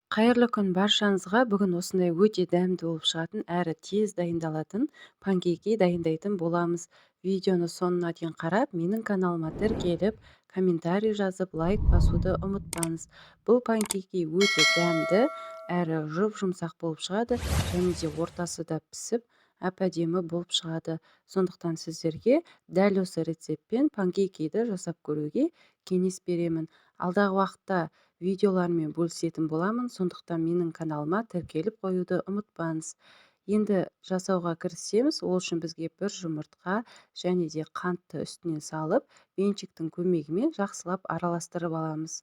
Қайырлы күн баршаңызға. Бүгін осындай өте дәмді болып шығатын әрі тез дайындалатын панкейки дайындайтын боламыз. Видеоны соңына дейін қарап, менің каналыма тіркеліп, комментарий жазып, лайк басуды ұмытпаңыз. Бұл панкейки өте дәмді әрі жұп-жұмсақ болып шығады, және де ортасы да пісіп, әп-әдемі болып шығады. Сондықтан сіздерге дәл осы рецептпен панкейкиді жасап көруге кеңес беремін. Алдағы уақытта видеолармен бөлісетін боламын, сондықтан менің каналыма тіркеліп қоюды ұмытпаңыз. Енді жасауға кірісеміз. Ол үшін бізге бір жұмыртқа және де қантты үстіне салып, венчиктің көмегімен жақсылап араластырып аламыз.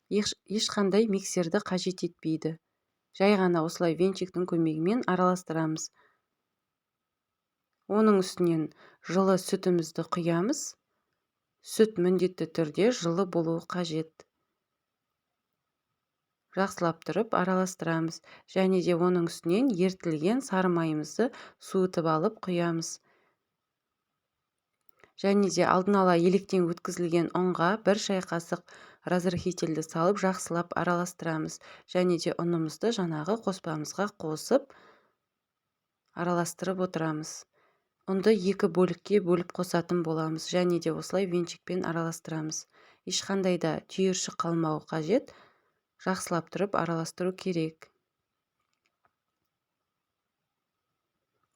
Ешқандай миксерді қажет етпейді. Жай ғана осылай венчиктің көмегімен араластырамыз. Оның үстінен жылы сүтімізді құямыз. Сүт міндетті түрде жылы болуы қажет. Жақсылап тұрып араластырамыз, және де оның үстінен ертілген сары майымызды суытып алып құямыз. Және де алдын ала електен өткізілген ұнға бір шай қасық разрыхительді салып жақсылап араластырамыз. Және де ұнымызды жаңағы қоспамызға қосып араластырып отырамыз. Ұнды екі бөлікке бөліп қосатын боламыз, және де осылай венчикпен араластырамыз. Ешқандай да түйіршік қалмауы қажет. Жақсылап тұрып араластыру керек.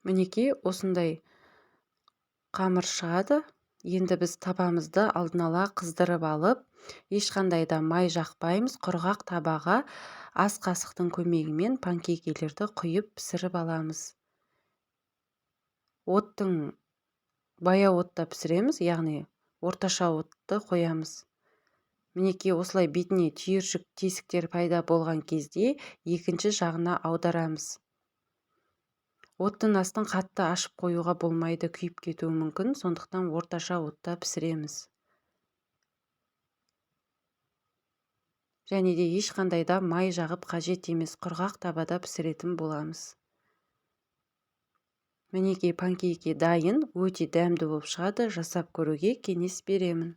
Мінекей осындай қамыр шығады. Енді біз табамызды алдын ала қыздырып алып, ешқандай да май жақпаймыз. Құрғақ табаға ас қасықтың көмегімен панкейкилерді құйып пісіріп аламыз. Оттың баяу отта пісіреміз, яғни орташа отты қоямыз. Мінекей осылай бетіне түйіршік тесіктер пайда болған кезде екінші жағына аударамыз. Оттың астын қатты ашып қоюға болмайды, күйіп кетуі мүмкін, сондықтан орташа отта пісіреміз. Және де ешқандай да май жағып қажет емес, құрғақ табада пісіретін боламыз. Мінекей панкейки дайын, өте дәмді болып шығады, жасап көруге кеңес беремін.